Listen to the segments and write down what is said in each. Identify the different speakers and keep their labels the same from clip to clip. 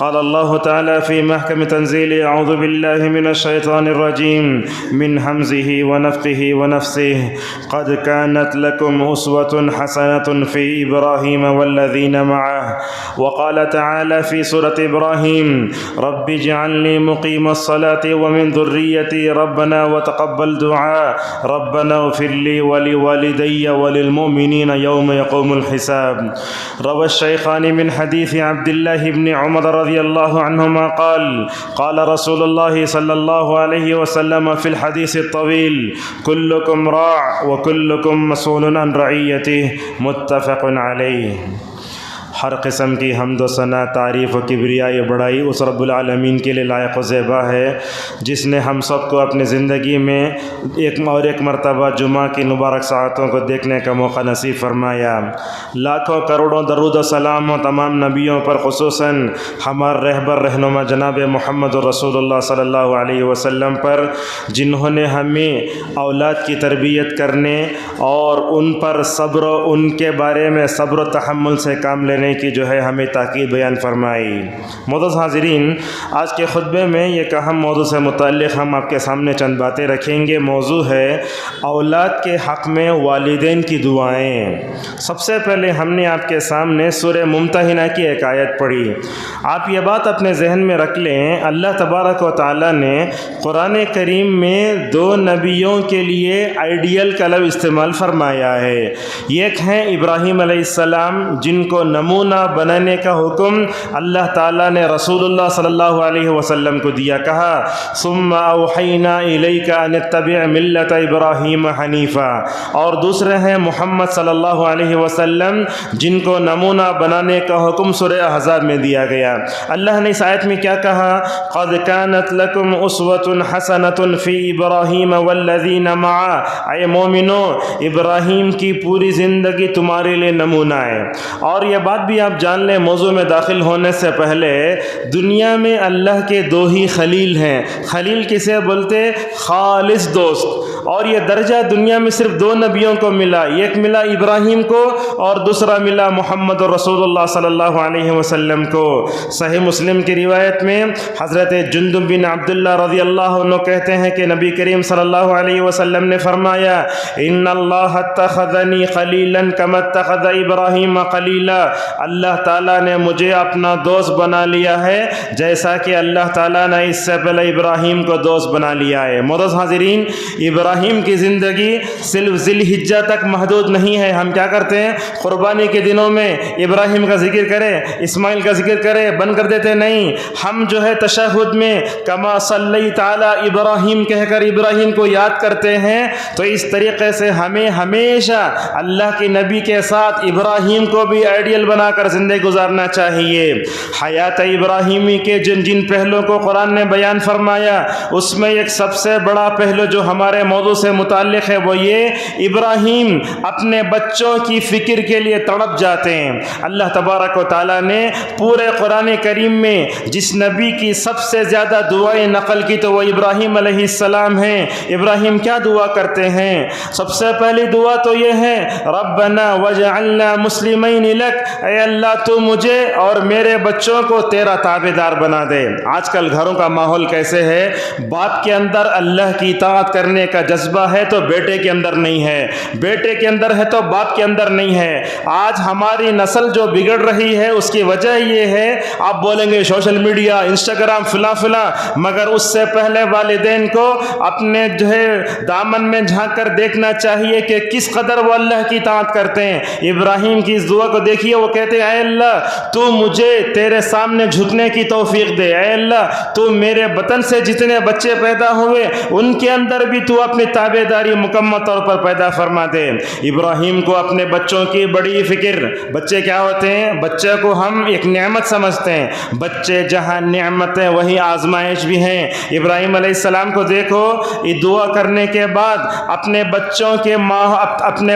Speaker 1: قال الله تعالى في محكم تنزيله: أعوذ بالله من الشيطان الرجيم من همزه ونفخه ونفسه قد كانت لكم أسوة حسنة في إبراهيم والذين معه. وقال تعالى في سورة إبراهيم: رب اجعلني مقيم الصلاة ومن ذريتي ربنا وتقبل دعاء ربنا اغفر لي ولوالدي وللمؤمنين يوم يقوم الحساب. روى الشيخان من حديث عبد الله بن عمر رضي الله عنهما قال: قال رسول الله صلى الله عليه وسلم في الحديث الطويل: كلكم راع وكلكم مسؤول عن رعيته. متفق علیہ. ہر قسم کی حمد و ثنا، تعریف و کبریائی بڑائی اس رب العالمین کے لیے لائق و زیبا ہے جس نے ہم سب کو اپنی زندگی میں ایک مرتبہ جمعہ کی مبارک ساعتوں کو دیکھنے کا موقع نصیب فرمایا. لاکھوں کروڑوں درود و سلام و تمام نبیوں پر، خصوصاً ہمارے رہبر رہنما جناب محمد رسول اللہ صلی اللہ علیہ وسلم پر، جنہوں نے ہمیں اولاد کی تربیت کرنے اور ان پر صبر و ان کے بارے میں صبر و تحمل سے کام لینے کی ہمیں تاکید بیان فرمائی. معزز حاضرین، آج کے خطبے میں ایک اہم موضوع سے متعلق ہم آپ کے سامنے چند باتیں رکھیں گے. موضوع ہے اولاد کے حق میں والدین کی دعائیں. سب سے پہلے ہم نے آپ کے سامنے سورہ ممتحنہ کی ایک آیت پڑھی. آپ یہ بات اپنے ذہن میں رکھ لیں، اللہ تبارک و تعالیٰ نے قرآن کریم میں دو نبیوں کے لیے آئیڈیل کا لفظ استعمال فرمایا ہے. ایک ہیں ابراہیم علیہ السلام، جن کو نمونہ بنانے کا حکم اللہ تعالیٰ نے رسول اللہ صلی اللہ علیہ وسلم کو دیا. کہا: ثم اوحینا الیک ان اتبع ملت ابراہیم حنیفا. اور دوسرے ہیں محمد صلی اللہ علیہ وسلم، جن کو نمونہ بنانے کا حکم سورہ احزاب میں دیا گیا. اللہ نے اس آیت میں کیا کہا؟ قد كانت لكم اسوة حسنة فی ابراہیم والذین معه. اے مومنو، ابراہیم کی پوری زندگی تمہارے لیے نمونہ ہے. اور یہ بات بھی آپ جان لیں، موضوع میں داخل ہونے سے پہلے، دنیا میں اللہ کے دو ہی خلیل ہیں. خلیل کسے بولتے؟ خالص دوست. اور یہ درجہ دنیا میں صرف دو نبیوں کو ملا. ایک ملا ابراہیم کو اور دوسرا ملا محمد رسول اللہ صلی اللہ علیہ وسلم کو. صحیح مسلم کی روایت میں حضرت جندب بن عبداللہ رضی اللہ عنہ کہتے ہیں کہ نبی کریم صلی اللہ علیہ وسلم نے فرمایا: ان اللہ اتخذنی خلیلا کما اتخذ ابراہیم خلیلا. اللہ تعالیٰ نے مجھے اپنا دوست بنا لیا ہے جیسا کہ اللہ تعالیٰ نے اس سے پہلے ابراہیم کو دوست بنا لیا ہے. معزز حاضرین، ابراہیم کی زندگی صرف ذی الحجہ تک محدود نہیں ہے. ہم کیا کرتے ہیں؟ قربانی کے دنوں میں ابراہیم کا ذکر کرے، اسماعیل کا ذکر کرے، بند کر دیتے نہیں. ہم تشہد میں کما صلیت علی ابراہیم کہہ کر ابراہیم کو یاد کرتے ہیں. تو اس طریقے سے ہمیں ہمیشہ اللہ کے نبی کے ساتھ ابراہیم کو بھی آئیڈیل بنا کر زندگی گزارنا چاہیے. حیات ابراہیمی کے جن پہلوں کو قرآن نے بیان فرمایا، اس میں ایک سب سے بڑا پہلو جو ہمارے موضوع سے متعلق ہے وہ یہ: ابراہیم اپنے بچوں کی فکر کے لیے تڑپ جاتے ہیں. اللہ تبارک و تعالیٰ نے پورے قرآن کریم میں جس نبی کی سب سے زیادہ دعائیں نقل کی تو وہ ابراہیم علیہ السلام ہیں. ابراہیم کیا دعا کرتے ہیں؟ سب سے پہلی دعا تو یہ ہے: ربنا وجعلنا مسلمین لک. اے اللہ، تو مجھے اور میرے بچوں کو تیرا تابعدار بنا دے. آج کل گھروں کا ماحول کیسے ہے؟ باپ کے اندر اللہ کی اطاعت کرنے کا جذبہ ہے تو بیٹے کے اندر نہیں ہے، بیٹے کے اندر ہے تو باپ کے اندر نہیں ہے. آج ہماری نسل جو بگڑ رہی ہے اس کی وجہ یہ ہے، آپ بولیں گے سوشل میڈیا، انسٹاگرام، فلاں، مگر اس سے پہلے والدین کو اپنے دامن میں جھانک کر دیکھنا چاہیے کہ کس قدر وہ اللہ کی اطاعت کرتے ہیں. ابراہیم کی اس دعا کو دیکھیے، وہ کہتے ہیں: اے اللہ، تو مجھے تیرے سامنے جھکنے کی توفیق دے. اے اللہ، تو میرے وطن سے جتنے بچے پیدا ہوئے ان کے اندر بھی تو اپنی تابعداری مکمل طور پر پیدا فرما دے. ابراہیم کو اپنے بچوں کی بڑی فکر. بچے کیا ہوتے ہیں؟ بچے کو ہم ایک نعمت سمجھتے ہیں. بچے جہاں نعمت ہے وہیں آزمائش بھی ہیں. ابراہیم علیہ السلام کو دیکھو، یہ دعا کرنے کے بعد اپنے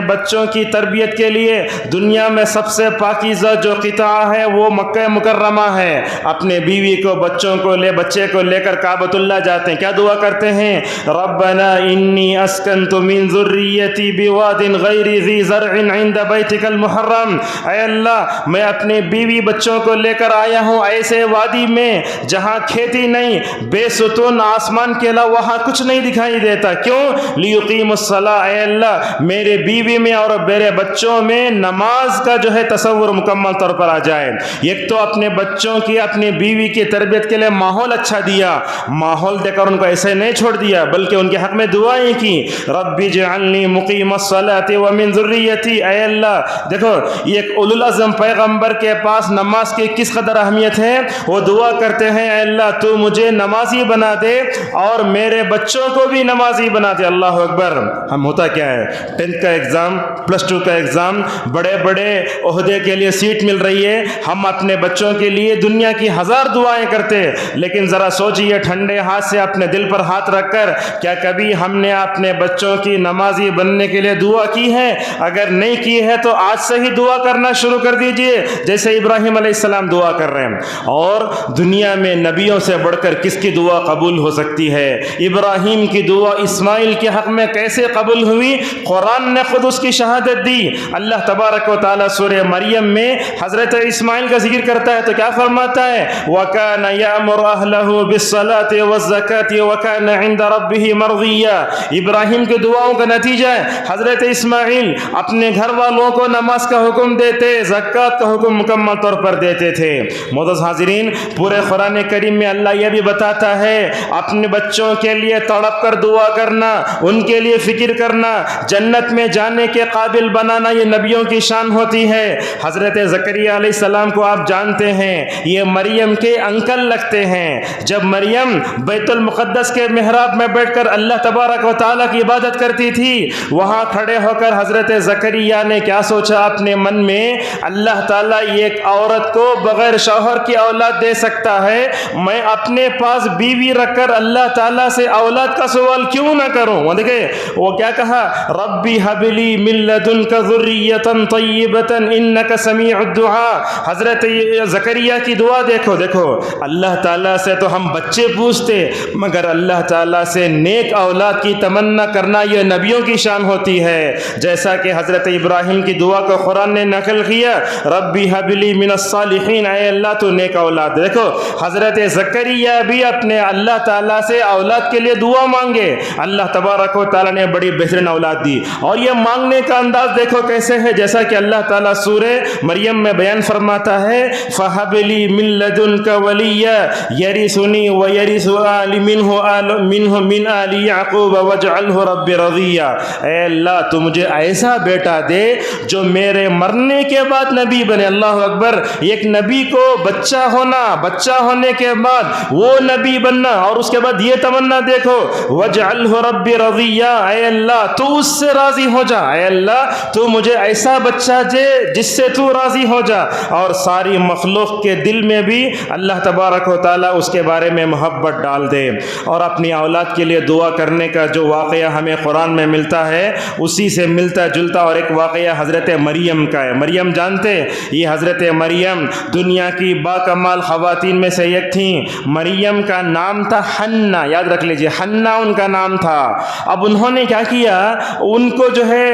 Speaker 1: بچوں کی تربیت کے لیے دنیا میں سب سے پاکیزہ جو قطعہ ہے وہ مکہ مکرمہ ہے. اپنے بیوی کو، بچے کو لے کر کعبۃ اللہ جاتے ہیں. کیا دعا کرتے ہیں؟ ربنا انی اسکنت من ذریتی بواد غیر ذی زرع عند بیتک المحرم، اے اللہ میں اپنے بیوی بچوں کو لے کر آیا ہوں ایسے وادی میں جہاں کھیتی نہیں، بے ستون آسمان کے علاوہ وہاں کچھ نہیں دکھائی دیتا، کیوں؟ لیقیم الصلاۃ، اے اللہ میرے بیوی میں اور میرے بچوں میں نماز کا جو ہے تصور مکمل طور پر آ جائے۔ ایک تو اپنے بچوں کی اپنی بیوی کی تربیت کے لیے ماحول اچھا دیا، ماحول دے کر ان کو ایسے نہیں چھوڑ دیا بلکہ ان کے حق میں دعائیں کی، رب اجعلنی مقیم الصلاۃ ومن ذریتی، اے اللہ دیکھو ایک اولو العزم پیغمبر کے پاس نماز کی کس قدر اہمیت ہے، وہ دعا کرتے ہیں اے اللہ تو مجھے نمازی بنا دے اور میرے بچوں کو بھی نمازی بنا دے۔ اللہ اکبر۔ ہم ہوتا کیا ہے 10th کا ایگزام، +2 کا ایگزام، بڑے بڑے عہدے کے لیے سیٹ مل رہی ہے، ہم اپنے بچوں کے لیے دنیا کی 1000 دعائیں کرتے، لیکن ذرا سوچئے ٹھنڈے ہاتھ سے اپنے دل پر ہاتھ رکھ کر کیا کبھی ہم نے اپنے بچوں کی نمازی بننے کے لیے دعا کی ہے؟ اگر نہیں کی ہے تو آج سے ہی دعا کرنا شروع کر دیجئے جیسے ابراہیم علیہ السلام دعا کر رہے ہیں۔ اور دنیا میں نبیوں سے بڑھ کر کس کی دعا قبول ہو سکتی ہے؟ ابراہیم کی دعا اسماعیل کے حق میں کیسے قبول ہوئی؟ قرآن نے خود اس کی شہادت دی۔ اللہ تبارک و تعالیٰ سورہ مریم میں حضرت اسماعیل کا ذکر کرتا ہے تو کیا فرماتا ہے؟ وَكَانَ يَأْمُرُ أَهْلَهُ بِالصَّلَاةِ وَالزَّكَاةِ وَكَانَ عِندَ رَبِّهِ مَرْضِيًّا۔ ابراہیم کی دعاؤں کا نتیجہ ہے حضرت اسماعیل اپنے گھر والوں کو نماز کا حکم دیتے، زکوٰۃ کا حکم مکمل طور پر دیتے تھے۔ معزز حاضرین، پورے قرآن کریم میں اللہ یہ بھی بتاتا ہے اپنے بچوں کے لیے تڑپ کر دعا کرنا، ان کے لیے فکر کرنا، جنت میں جانے کے قابل بنانا، یہ نبیوں کی شان ہوتی ہے۔ حضرت زکریہ علیہ السلام کو آپ جانتے ہیں، یہ مریم کے انکل لگتے ہیں۔ جب مریم بیت المقدس کے محراب میں بیٹھ کر اللہ تبارک و تعالیٰ کی عبادت کرتی تھی، وہاں کھڑے ہو کر حضرت زکریہ نے کیا سوچا اپنے من میں؟ اللہ تعالیٰ ایک عورت کو بغیر شوہر کی اولاد دے سکتا ہے، میں اپنے پاس بیوی رکھ کر اللہ تعالیٰ سے اولاد کا سوال کیوں نہ کروں؟ وہ دیکھیں وہ کیا کہا، ربی حب لی من لدنک ذریۃ طیبۃ انک سمیع الدعاء۔ حضرت زکریہ کی دعا دیکھو اللہ تعالیٰ سے تو ہم بچے پوچھتے، مگر اللہ تعالیٰ سے نیک اولاد کی تمنا کرنا یہ نبیوں کی شان ہوتی ہے۔ جیسا کہ حضرت ابراہیم کی دعا کو قرآن نے نقل کیا، ربی حب لی من الصالحین، اے اللہ تو نیک اولاد۔ دیکھو حضرت زکریہ بھی اپنے اللہ تعالیٰ سے اولاد کے لیے دعا مانگے، اللہ تبارک و تعالیٰ نے بڑی بہترین اولاد دی۔ اور یہ مانگنے کا انداز دیکھو کیسے ہے، جیسا کہ اللہ تعالیٰ سورہ مریم میں بیان فرماتا ہے، فَحَبْ لِي مِن لَّدُنْكَ وَلِيًّا يَرِثُنِي وَيَرِثُ مِنْ آلِ يَعْقُوبَ وَاجْعَلْهُ رَبِّ رَضِيًّا۔ اے اللہ تو مجھے ایسا بیٹا دے جو میرے مرنے کے بعد نبی بنے۔ اللہ اکبر۔ ایک نبی کو بچہ ہونا، بچہ ہونے کے بعد وہ نبی بننا، اور اس کے بعد یہ تمنا دیکھو، وَاجْعَلْهُ رَبِّ رَضِيًّا، اے اللہ تو اس سے راضی ہو جا، اے اللہ تو مجھے ایسا بچہ دے جس سے تو راضی ہو جا۔ اور ساری مخلوق کے دل میں بھی اللہ تبارک و تعالیٰ اس کے بارے میں محبت ڈال دے۔ اور اپنی اولاد کے لیے دعا کرنے کا جو واقعہ ہمیں قرآن میں ملتا ہے اسی سے ملتا جلتا اور ایک واقعہ حضرت مریم کا ہے۔ مریم جانتے، یہ حضرت مریم دنیا کی باکمال خواتین میں سے ایک تھیں۔ مریم کا نام تھا حنا، یاد رکھ لیجئے، حنا ان کا نام تھا۔ اب انہوں نے کیا کیا، ان کو جو ہے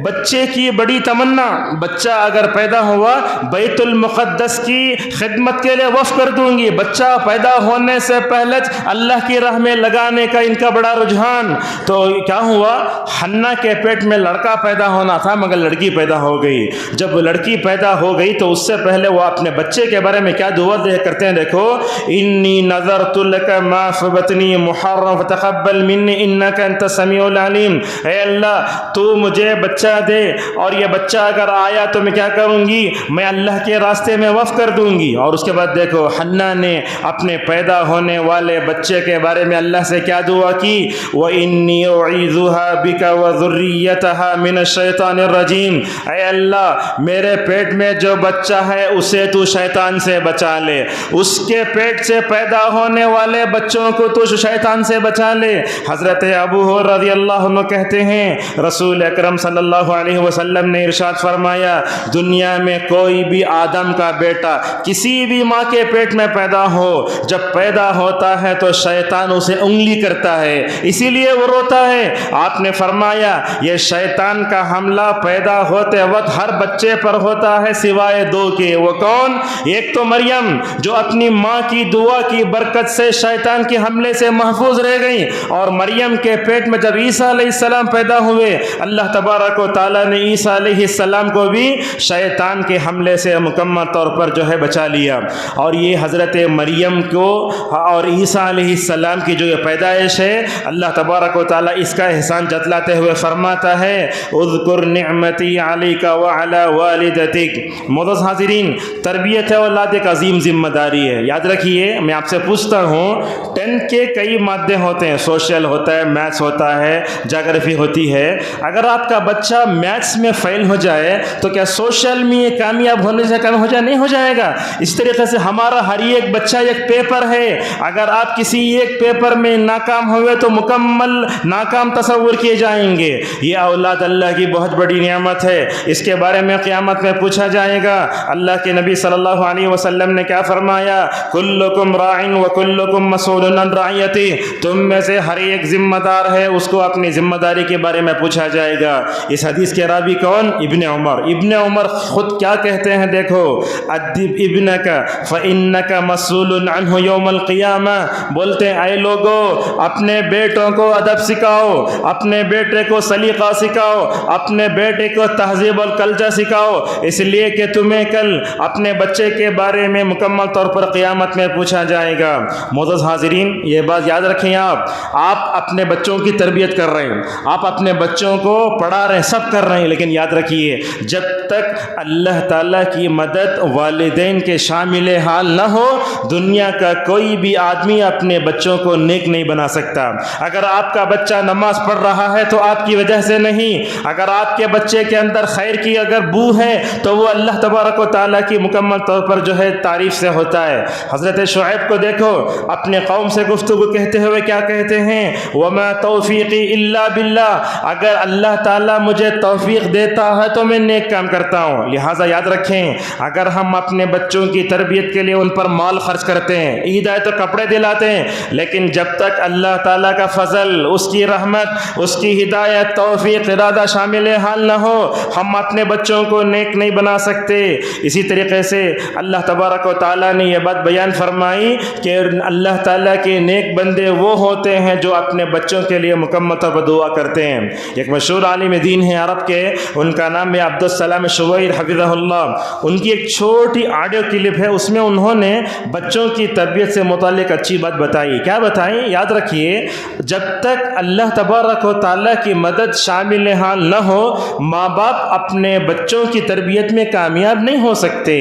Speaker 1: بچے کی بڑی تمنا، بچہ اگر پیدا ہوا بیت المقدس کی خدمت کے لیے وقف کر دوں گی، بچہ پیدا ہونے سے پہلے اللہ کی راہ میں لگانے کا ان کا بڑا رجحان۔ تو کیا ہوا، حنا کے پیٹ میں لڑکا پیدا ہونا تھا مگر لڑکی پیدا ہو گئی۔ جب لڑکی پیدا ہو گئی تو اس سے پہلے وہ اپنے بچے کے بارے میں کیا دعا کرتے ہیں، دیکھو، انی نذرت لک ما فی بطنی محررا فتقبل منی انک انت السمیع العلیم۔ اے اللہ تو مجھے بچہ دے، اور یہ بچہ اگر آیا تو میں کیا کروں گی، میں اللہ کے راستے میں وقف کر دوں گی۔ اور اس کے بعد دیکھو حنا نے اپنے پیدا ہونے والے بچے کے بارے میں اللہ سے کیا دعا کی، وَإِنِّي أُعِيذُهَا بِكَ وَذُرِّيَّتَهَا مِنَ الشَّيْطَانِ الرَّجِيمِ۔ اے اللہ میرے پیٹ میں جو بچہ ہے اسے تو شیطان سے بچا لے، اس کے پیٹ سے پیدا ہونے والے بچوں کو تو شیطان سے بچا لے۔ حضرت ابو ہریرہ رضی اللہ عنہ کہتے ہیں رسول اکرم صلی اللہ علیہ وسلم نے ارشاد فرمایا، دنیا میں کوئی بھی آدم کا بیٹا کسی بھی ماں کے پیٹ میں پیدا ہو، جب پیدا ہوتا ہے تو شیطان اسے انگلی کرتا ہے، اسی لیے وہ روتا ہے؟ آپ نے فرمایا یہ شیطان کا حملہ پیدا ہوتے وقت ہر بچے پر ہوتا ہے سوائے دو کے۔ وہ کون؟ ایک تو مریم جو اپنی ماں کی دعا کی برکت سے شیطان کے حملے سے محفوظ رہ گئی، اور مریم کے پیٹ میں جب عیسیٰ علیہ السلام پیدا ہوئے اللہ تبارک و تعالیٰ نے عیسیٰ علیہ السلام کو بھی شیطان کے حملے سے مکمل طور پر جو ہے بچا لیا۔ اور یہ حضرت مریم کو اور عیسیٰ علیہ السلام کی جو یہ پیدائش ہے، اللہ تبارک و تعالیٰ اس کا احسان جتلاتے ہوئے فرماتا ہے اذکر نعمتی علیک وعلی والدتک۔ معزز حاضرین، تربیت اولاد ایک عظیم ذمہ داری ہے۔ یاد رکھیے، میں آپ سے پوچھتا ہوں 10 کے کئی مادے ہوتے ہیں، سوشل ہوتا ہے، میتھس ہوتا ہے، جغرافی ہوتی ہے۔ اگر آپ کا بچہ میتھس میں فیل ہو جائے تو کیا سوشل میں کامیاب ہونے سے کم ہو جائے؟ نہیں ہو جائے گا۔ اس طریقے سے ہمارا ہر ایک بچہ ایک پیپر ہے، اگر آپ کسی ایک پیپر میں ناکام ہوئے تو مکمل ناکام تصور کیے جائیں گے۔ یہ اولاد اللہ کی بہت بڑی نعمت ہے، اس کے بارے میں قیامت میں پوچھا جائے گا۔ اللہ کے نبی صلی اللہ علیہ وسلم نے کیا فرمایا؟ کلکم راع وکلکم مسئول عن رعیتہ، تم میں سے ہر ایک ذمہ دار ہے، اس کو اپنی ذمہ داری کے بارے میں پوچھا جائے گا۔ اس حدیث کے راوی کون؟ ابن عمر۔ ابن عمر خود کیا کہتے ہیں دیکھو، ادب ابنک فانک مسئول عنہ یوم القیامہ، بولتے ہیں اے لوگو اپنے بیٹوں کو ادب سکھاؤ، اپنے بیٹے کو سلیقہ سکھاؤ، اپنے بیٹے کو تہذیب الکلچر سکھاؤ، اس لیے کہ تمہیں کل اپنے بچے کے بارے میں مکمل طور پر قیامت میں پوچھا جائے گا۔ معزز حاضرین، یہ بات یاد رکھیں، آپ اپنے بچوں کی تربیت کر رہے ہیں، آپ اپنے بچوں کو پڑھا رہے ہیں، سب کر رہے ہیں، لیکن یاد رکھیے جب تک اللہ تعالیٰ کی مدد والدین کے شامل حال نہ ہو، دنیا کا کوئی بھی آدمی اپنے بچوں کو نیک نہیں بنا سکتا۔ اگر آپ کا بچہ نماز پڑھ رہا ہے تو آپ کی وجہ سے نہیں، اگر آپ کے بچے کے اندر خیر کی اگر بو ہے تو وہ اللہ تبارک و تعالیٰ کی مکمل طور پر جو ہے تعریف سے ہوتا ہے۔ حضرت شعیب کو دیکھو، اپنے قوم سے گفتگو کہتے ہوئے کیا کہتے ہیں؟ وَمَا تَوْفِيقِي إِلَّا بِاللَّهِ، اگر اللہ تعالیٰ مجھے توفیق دیتا ہے تو میں نیک کام کرتا ہوں۔ لہٰذا یاد رکھیں، اگر ہم اپنے بچوں کی تربیت کے لیے ان پر مال خرچ کرتے ہیں، عید آئے تو کپڑے دلاتے ہیں، لیکن جب تک اللہ تعالیٰ کا فضل، اس کی رحمت، اس کی ہدایت، توفیق، ارادہ شامل حال نہ ہو، ہم اپنے بچوں کو نیک نہیں بنا سکتے۔ اسی طریقے سے اللہ تبارک و تعالیٰ نے یہ بات بیان فرمائی کہ اللہ تعالیٰ کے نیک بندے وہ ہوتے ہیں جو اپنے بچوں کے لیے مکمل طور پر دعا کرتے ہیں۔ ایک مشہور عالم دین ہے عرب کے، ان کا نام ہے عبدالسلام شویر حفظہ اللہ۔ ان کی ایک چھوٹی آڈیو کلپ ہے، اس میں انہوں نے بچوں کی تربیت سے متعلق اچھی بات بتائی۔ کیا بتائی؟ یاد رکھیے، جب تک اللہ تبارک و تعالیٰ کی مدد شامل حال نہ ہو، ماں باپ اپنے بچوں کی تربیت میں کامیاب نہیں ہو سکتے۔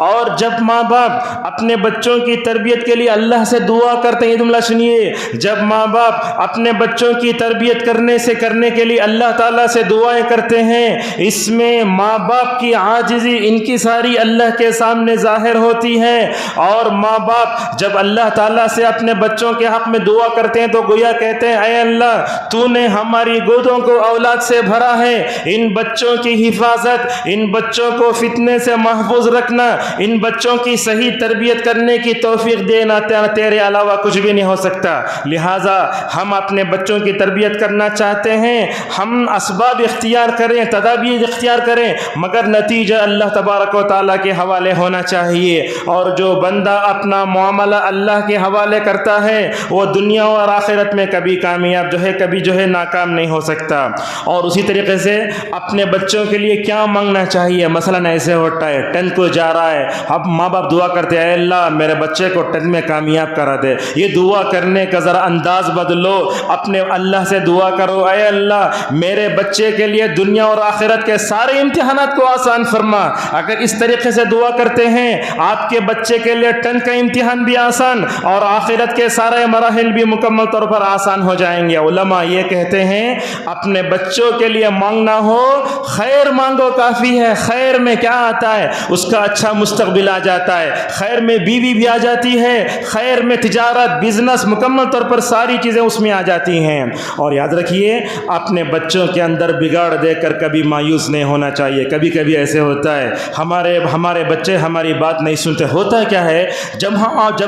Speaker 1: اور جب ماں باپ اپنے بچوں کی تربیت کے لیے اللہ سے دعا کرتے ہیں، جملہ سنیے، جب ماں باپ اپنے بچوں کی تربیت کرنے کے لیے اللہ تعالیٰ سے دعائیں کرتے ہیں، اس میں ماں باپ کی عاجزی، ان کی ساری اللہ کے سامنے ظاہر ہوتی ہے۔ اور ماں باپ جب اللہ تعالیٰ سے اپنے بچوں کے حق میں دعا کرتے ہیں تو گویا کہتے ہیں اے اللہ تو نے ہماری گودوں کو اولاد سے بھرا ہے، ان بچوں کی حفاظت، ان بچوں کو فتنے سے محفوظ رکھنا، ان بچوں کی صحیح تربیت کرنے کی توفیق دینا تیرے علاوہ کچھ بھی نہیں ہو سکتا۔ لہٰذا ہم اپنے بچوں کی تربیت کرنا چاہتے ہیں، ہم اسباب اختیار کریں، تدابیر اختیار کریں، مگر نتیجہ اللہ تبارک و تعالیٰ کے حوالے ہونا چاہیے۔ اور جو بندہ اپنا معاملہ اللہ کے حوالے کرتا ہے وہ دنیا اور آخرت میں کبھی کامیاب کبھی ناکام نہیں ہو سکتا۔ اور اسی طریقے سے اپنے بچوں کے لیے کیا مانگنا چاہیے؟ مثلاً ایسے ہوتا ہے 10 کو جا رہا ہے، اب ماں باپ دعا کرتے ہیں اے اللہ میرے بچے کو 10 میں کامیاب کرا دے۔ یہ دعا کرنے کا ذرا انداز بدلو، اپنے اللہ سے دعا کرو اے اللہ میرے بچے کے لیے دنیا اور آخرت کے سارے امتحانات کو آسان فرما۔ اگر اس طریقے سے دعا کرتے ہیں آپ کے بچے کے لیے 10 کا امتحان بھی آسان اور آخرت کے سارے مراحل بھی مکمل طور پر آسان ہو جائیں گے۔ علماء یہ کہتے ہیں اپنے بچوں کے لیے مانگنا ہو، خیر مانگو کافی ہے۔ خیر میں کیا آتا ہے؟ اس کا اچھا مستقبل آ جاتا ہے، خیر میں بیوی بھی آ جاتی ہے، خیر میں تجارت، بزنس، مکمل طور پر ساری چیزیں اس میں آ جاتی ہیں۔ اور یاد رکھیے اپنے بچوں کے اندر بگاڑ دیکھ کر کبھی مایوس نہیں ہونا چاہیے۔ کبھی کبھی ایسے ہوتا ہے ہمارے بچے ہماری بات نہیں سنتے۔ ہوتا کیا ہے، جب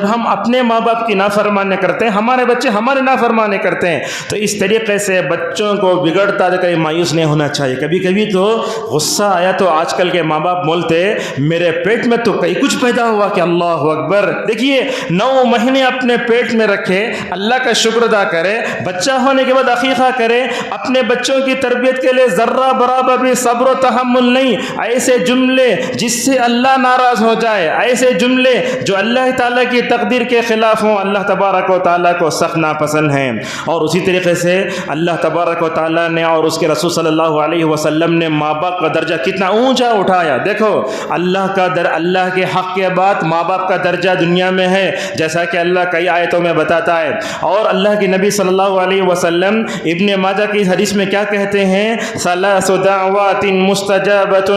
Speaker 1: ہم اپنے ماں باپ کی نافرمانی کرتے ہیں، ہمارے بچے ہمارے نافرمانی کرتے ہیں۔ تو اس طریقے سے بچوں کو بگڑتا تو کہیں مایوس نہیں ہونا چاہیے. کبھی کبھی تو غصہ آیا تو آج کل کے ماں باپ بولتے میرے پیٹ میں تو کئی کچھ پیدا ہوا کہ اللہ اکبر. دیکھیے 9 مہینے اپنے پیٹ میں رکھے, اللہ کا شکر ادا کرے, بچہ ہونے کے بعد عقیقہ کرے, اپنے بچوں کی تربیت کے لیے ذرہ برابر بھی صبر و تحمل نہیں. ایسے جملے جس سے اللہ ناراض ہو جائے, ایسے جملے جو اللہ تعالیٰ کی تقدیر کے خلاف ہوں, اللہ تبارک و تعالیٰ کو سخت ناپسند ہیں. اور اسی طریقے سے اللہ تبارک و تعالیٰ نے اور اس کے رسول صلی اللہ علیہ وسلم نے ماں باپ کا درجہ کتنا اونچا اٹھایا. دیکھو اللہ کے حق کے بعد ماں باپ کا درجہ دنیا میں ہے, جیسا کہ اللہ کئی آیتوں میں بتاتا ہے. اور اللہ کے نبی صلی اللہ علیہ وسلم ابن ماجہ کی حدیث میں کیا کہتے ہیں, ثلاث دعوات مستجابۃ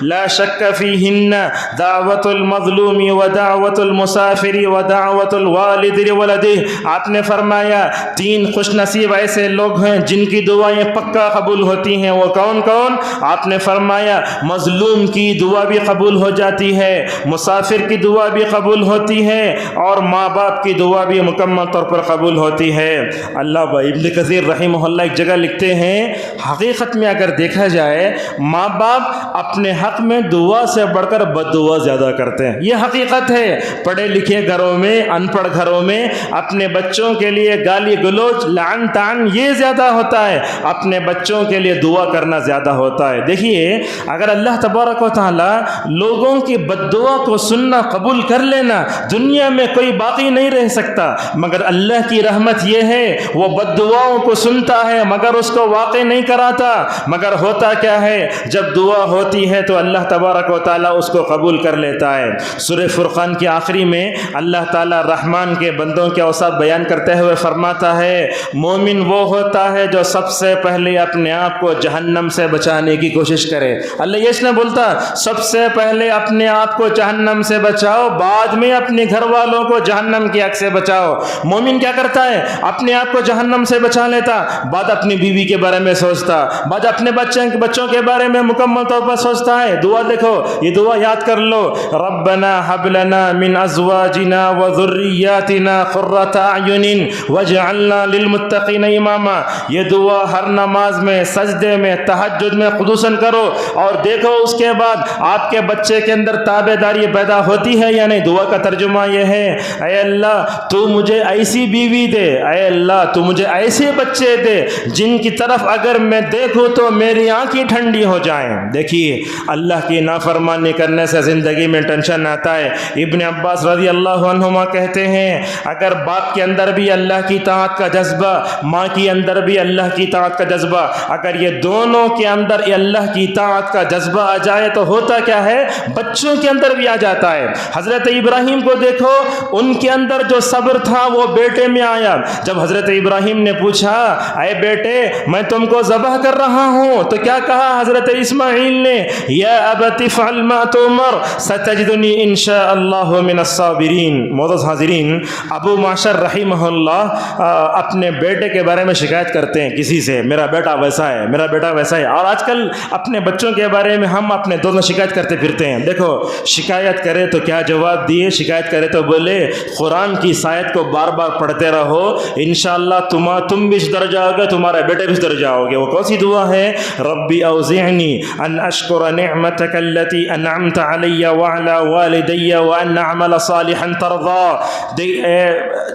Speaker 1: لا شک فیہن دعوت المظلوم ودعوت المسافر ودعوت الوالد لولدہ. آپ نے فرمایا 3 خوش نصیب ایسے لوگ ہیں جن کی دعائیں پکا قبول ہوتی ہیں. وہ کون کون؟ آپ نے فرمایا مظلوم کی دعا بھی قبول ہو جاتی ہے, مسافر کی دعا بھی قبول ہوتی ہے, اور ماں باپ کی دعا بھی مکمل طور پر قبول ہوتی ہے. اللہ ابن کثیر رحمہ اللہ ایک جگہ لکھتے ہیں حقیقت میں اگر دیکھا جائے ماں باپ اپنے حق میں دعا سے بڑھ کر بد دعا زیادہ کرتے ہیں. یہ حقیقت ہے. پڑھے لکھے گھروں میں, ان پڑھ گھروں میں اپنے بچوں کے لیے گالی گلوچ لعن طعن یہ زیادہ ہوتا ہے, اپنے بچوں کے لیے دعا کرنا زیادہ ہوتا ہے. دیکھیے اگر اللہ تبارک و تعالیٰ لوگوں کی بد دعا کو سننا قبول کر لینا, دنیا میں کوئی باقی نہیں رہ سکتا. مگر اللہ کی رحمت یہ ہے وہ بد دعاؤں کو سنتا ہے مگر اس کو واقع نہیں کراتا. مگر ہوتا کیا ہے, جب دعا ہوتی ہے تو اللہ تبارک و تعالیٰ اس کو قبول کر لیتا ہے. سورہ فرقان کے آخری میں اللہ تعالیٰ رحمان کے بندوں کے اوصاف بیان کرتے ہوئے فرماتا ہے مومن وہ ہوتا ہے جو سب سے پہلے اپنے آپ کو جہنم سے بچانے کی کوشش کرے. اللہ یہ اس نے بولتا سب سے پہلے اپنے آپ کو جہنم سے بچاؤ, بعد میں اپنے گھر والوں کو جہنم کی آگ سے بچاؤ. مومن کیا کرتا ہے, اپنے آپ کو جہنم سے بچا لیتا, بعد اپنی بیوی کے بارے میں سوچتا, بعد اپنے بچوں کے بارے میں مکمل طور پر سوچتا ہے. دعا دیکھو, یہ دعا یاد کر لو, ربنا حب لنا من ازواجنا وذریاتنا قرۃ اعین واجعلنا للمتقین اماما. یہ دعا ہر نماز میں, سجدے میں, تہجد میں خصوصاً کرو, اور دیکھو اس کے بعد آپ کے بچے کے اندر تابع داری پیدا ہوتی ہے یا نہیں. دعا کا ترجمہ یہ ہے اے اللہ تو مجھے ایسی بیوی دے, اے اللہ تو مجھے ایسے بچے دے جن کی طرف اگر میں دیکھوں تو میری آنکھیں ٹھنڈی ہو جائیں. دیکھیے اللہ کی نافرمانی کرنے سے زندگی میں ٹینشن آتا ہے. ابن عباس رضی اللہ عنہما کہتے ہیں اگر باپ کے اندر بھی اللہ کی طاعت کا جذبہ, ماں کے اندر بھی اللہ کی طاعت کا جذبہ, اگر یہ دونوں کے اندر اللہ کی طاعت کا جذبہ آ جائے تو ہوتا کیا ہے, بچوں کے اندر بھی آ جاتا ہے. حضرت ابراہیم کو دیکھو, ان کے اندر جو صبر تھا وہ بیٹے میں آیا. جب حضرت ابراہیم نے پوچھا اے بیٹے میں تم کو ذبح کر رہا ہوں, تو کیا کہا حضرت اسماعیل نے, یا ابت افعل ما تؤمر ستجدنی ان شاء اللہ من الصابرین. معزز حاضرین, ابو معشر رحمہ اللہ اپنے بیٹے کے بارے میں شکایت کرتے ہیں کسی سے, میرا بیٹا ویسا ہے, میرا بیٹا ویسا ہے. اور آج کل اپنے بچوں کے بارے میں ہم اپنے دوستوں شکایت کرتے پھرتے ہیں. دیکھو شکایت کرے تو کیا جواب دیے, شکایت کرے تو بولے قرآن کی اس آیت کو بار بار پڑھتے رہو, انشاءاللہ تم بھی اس درجہ ہوگے, تمہارے بیٹے بھی اس درجہ ہوگے. وہ کون سی دعا ہے, ربی اوزعنی ان اشکر نعمتک التی انعمت علی وعلی والدی وان اعمل صالحا ترضی.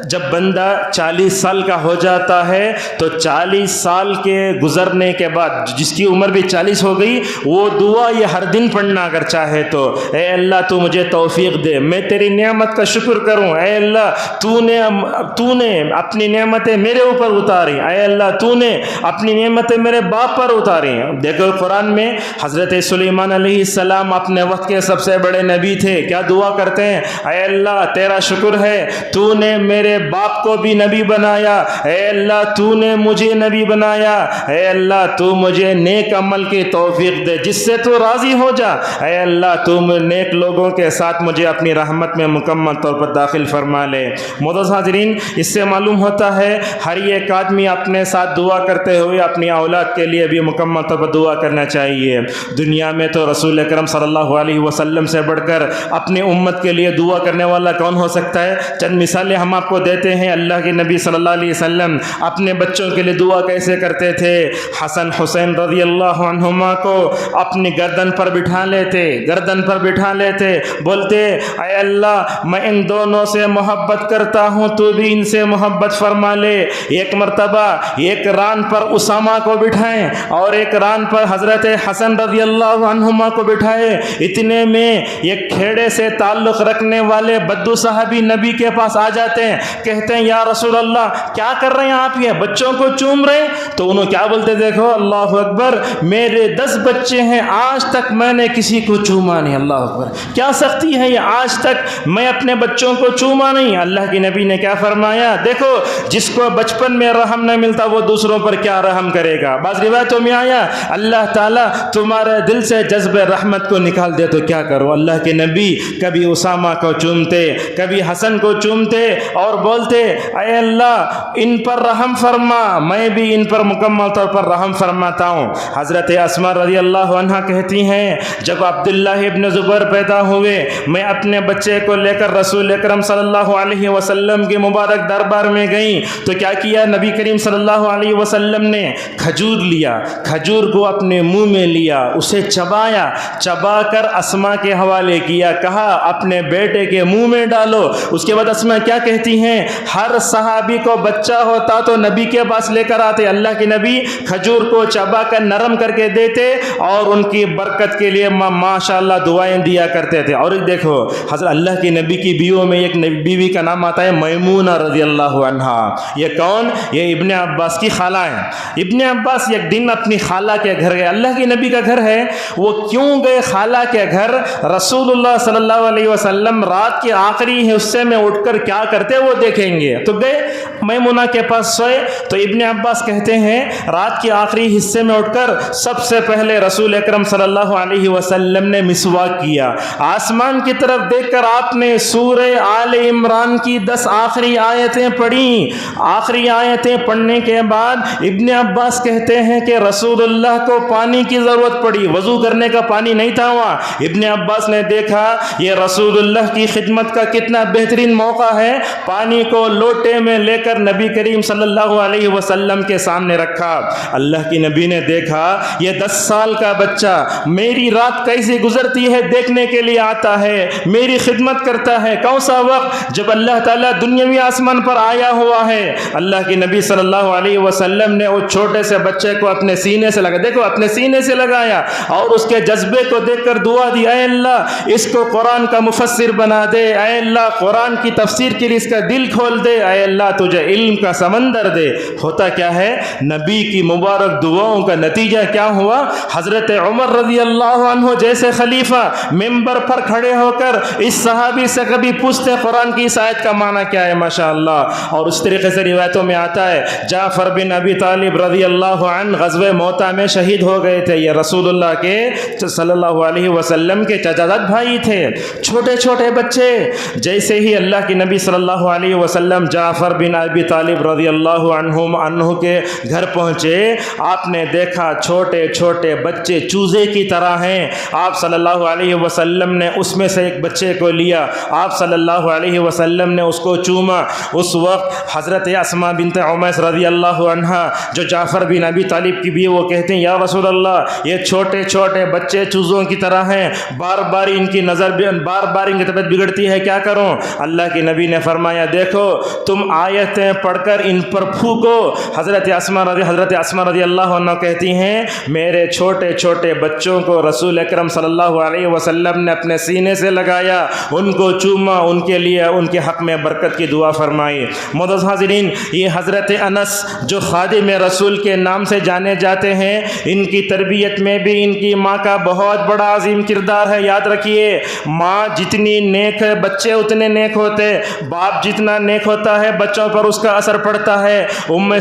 Speaker 1: جب بندہ 40 سال کا ہو جاتا ہے تو 40 سال کے گزرنے کے بعد جس کی عمر بھی 40 ہو گئی, وہ دعا یہ ہر دن پڑھنا اگر چاہے تو, اے اللہ تو مجھے توفیق دے, میں تیری نعمت کا شکر کروں, اے اللہ تو نے اپنی نعمتیں میرے اوپر اتاری, اے اللہ تو نے اپنی نعمتیں میرے باپ پر اتاری. دیکھو قرآن میں حضرت سلیمان علیہ السلام اپنے وقت کے سب سے بڑے نبی تھے, کیا دعا کرتے ہیں, اے اللہ تیرا شکر ہے تو نے میرے باپ کو بھی نبی بنایا, اے اللہ تو نے مجھے نبی بنایا, اے اللہ تو مجھے نیک عمل کی توفیق دے جس سے تو راضی ہو جا, اے اللہ تو نیک لوگوں کے ساتھ مجھے اپنی رحمت میں مکمل طور پر داخل فرما لے. معزز حاضرین, اس سے معلوم ہوتا ہے ہر ایک آدمی اپنے ساتھ دعا کرتے ہوئے اپنی اولاد کے لیے بھی مکمل طور پر دعا کرنا چاہیے. دنیا میں تو رسول اکرم صلی اللہ علیہ وسلم سے بڑھ کر اپنی امت کے لیے دعا کرنے والا کون ہو سکتا ہے. چند مثالیں ہم آپ کو دیتے ہیں. اللہ کے نبی صلی اللہ علیہ وسلم اپنے بچوں کے لیے دعا کیسے کرتے تھے؟ حسن حسین رضی اللہ عنہما کو اپنی گردن پر بٹھا لیتے، بولتے اے اللہ میں ان دونوں سے محبت کرتا ہوں، تو بھی ان سے محبت فرما لے۔ ایک مرتبہ ایک ران پر اسامہ کو بٹھائیں اور ایک ران پر حضرت حسن رضی اللہ عنہما کو بٹھائے۔ اتنے میں ایک کھیڑے سے تعلق رکھنے والے بدو صحابی نبی کے پاس آ جاتے ہیں، کہتے ہیں یا رسول اللہ کیا کر رہے ہیں آپ، یہ بچوں کو چوم رہے ہیں؟ تو انہوں کیا بولتے؟ دیکھو اللہ اکبر، میرے 10 بچے ہیں، آج تک میں نے کسی کو چوما نہیں۔ اللہ اکبر، کیا سختی ہے یہ، آج تک میں اپنے بچوں کو چوما نہیں۔ اللہ کے نبی نے کیا فرمایا؟ دیکھو جس کو بچپن میں رحم نہ ملتا وہ دوسروں پر کیا رحم کرے گا۔ بعض روایتوں میں آیا اللہ تعالیٰ تمہارے دل سے جذب رحمت کو نکال دے تو کیا کرو؟ اللہ کے نبی کبھی اسامہ کو چومتے، کبھی حسن کو چومتے اور بولتے اے اللہ ان پر رحم فرما، میں بھی ان پر مکمل طور پر رحم فرماتا ہوں۔ حضرت اسماء رضی اللہ عنہ کہتی ہیں جب عبداللہ ابن زبیر پیدا ہوئے، میں اپنے بچے کو لے کر رسول اکرم صلی اللہ علیہ وسلم کے مبارک دربار میں گئیں تو کیا کیا؟ نبی کریم صلی اللہ علیہ وسلم نے کھجور لیا، کھجور کو اپنے منہ میں لیا، اسے چبایا، چبا کر اسماء کے حوالے کیا، کہا اپنے بیٹے کے منہ میں ڈالو۔ اس کے بعد اسماء کیا کہتی ہیں؟ ہر صحابی کو بچہ ہوتا تو نبی کے پاس لے کر آتے، اللہ کے نبی کھجور کو چبا کر نرم کر کے دیتے اور ان کی برکت کے لیے ماشاءاللہ دعائیں دیا کرتے تھے۔ اور دیکھو حضرت اللہ کے نبی کی بیویوں میں ایک بیوی کا نام آتا ہے میمونہ رضی اللہ عنہا۔ یہ کون؟ یہ ابن عباس کی خالہ ہیں۔ ابن عباس ایک دن اپنی خالہ کے گھر گئے، اللہ کے نبی کا گھر ہے، وہ کیوں گئے خالہ کے گھر؟ رسول اللہ صلی اللہ علیہ وسلم رات کے آخری حصے میں اٹھ کر کیا کرتے وہ دیکھیں گے، تو گئے میمونہ کے پاس سوئے۔ تو ابن عباس کہتے ہیں رات کے آخری حصے میں اٹھ کر سب سے پہلے رسول اکرم صلی اللہ علیہ وسلم نے مسواک کیا، آسمان کی طرف دیکھ کر آپ نے سورہ آل عمران کی 10 آخری آیتیں پڑھیں۔ آخری آیتیں پڑھنے کے بعد ابن عباس کہتے ہیں کہ رسول اللہ کو پانی کی ضرورت پڑی، وضو کرنے کا پانی نہیں تھا وہاں۔ ابن عباس نے دیکھا یہ رسول اللہ کی خدمت کا کتنا بہترین موقع ہے، پانی کو لوٹے میں لے کر نبی کریم صلی اللہ علیہ وسلم کے سامنے رکھا۔ اللہ کی نبی نے دیکھا یہ 10 سال کا بچہ میری رات کیسے گزرتی ہے دیکھنے کے لیے آتا ہے، میری خدمت کرتا ہے۔ کون سا وقت؟ جب اللہ تعالیٰ دنیاوی آسمان پر آیا ہوا ہے۔ اللہ کے نبی صلی اللہ علیہ وسلم نے اس چھوٹے سے بچے کو اپنے سینے سے لگا، دیکھو اپنے سینے سے لگایا اور اس کے جذبے کو دیکھ کر دعا دی، اے اللہ اس کو قرآن کا مفسر بنا دے، اے اللہ قرآن کی تفسیر کے لیے اس کا دل کھول دے، اے اللہ تجھے علم کا سمندر دے۔ ہوتا کیا ہے؟ نبی کی مبارک دعاؤں کا نتیجہ کیا ہوا؟ حضرت عمر رضی اللہ عنہ جیسے خلیفہ ممبر پر کھڑے ہو کر اس صحابی سے کبھی پوچھتے قرآن کی اس آیت کا معنی کیا ہے، ماشاءاللہ۔ اور اس طریقے سے روایتوں میں آتا ہے جعفر بن ابی طالب رضی اللہ عنہ غزوہ موتا میں شہید ہو گئے تھے، یہ رسول اللہ کے صلی اللہ علیہ وسلم کے چچا بھائی تھے، چھوٹے چھوٹے بچے۔ جیسے ہی اللہ کے نبی صلی اللہ علیہ وسلم جعفر بن ابی طالب رضی اللہ عنہ کے گھر پہنچے، آپ نے دیکھا چھوٹے چھوٹے بچے چوزے کی طرح ہیں۔ آپ صلی اللہ علیہ وسلم نے اس میں سے ایک بچے کو لیا، آپ صلی اللہ علیہ وسلم نے اس کو چوما۔ اس وقت حضرت اسماء بنت عمیس رضی اللہ عنہا جو جعفر بن ابی طالب کی بھی، وہ کہتے ہیں یا رسول اللہ یہ چھوٹے چھوٹے بچے چوزوں کی طرح ہیں، بار بار ان کی نظر بار بار ان کی طبیعت بگڑتی ہے، کیا کروں؟ اللہ کے نبی نے فرمایا دیکھو تم آیتیں پڑھ کر ان پر پھونکو۔ حضرت اسماء رضی اللہ عنہ کہتی ہیں میرے چھوٹے چھوٹے بچوں کو رسول اکرم صلی اللہ علیہ وسلم نے اپنے سینے سے لگایا، ان کو چوما، ان کے لیے ان کے حق میں برکت کی دعا فرمائی۔ معزز حاضرین، یہ حضرت انس جو خادم رسول کے نام سے جانے جاتے ہیں، ان کی تربیت میں بھی ان کی ماں کا بہت بڑا عظیم کردار ہے۔ یاد رکھیے ماں جتنی نیک ہے بچے اتنے نیک ہوتے، باپ جتنا نیک ہوتا ہے بچوں پر اس کا اثر پڑتا ہے۔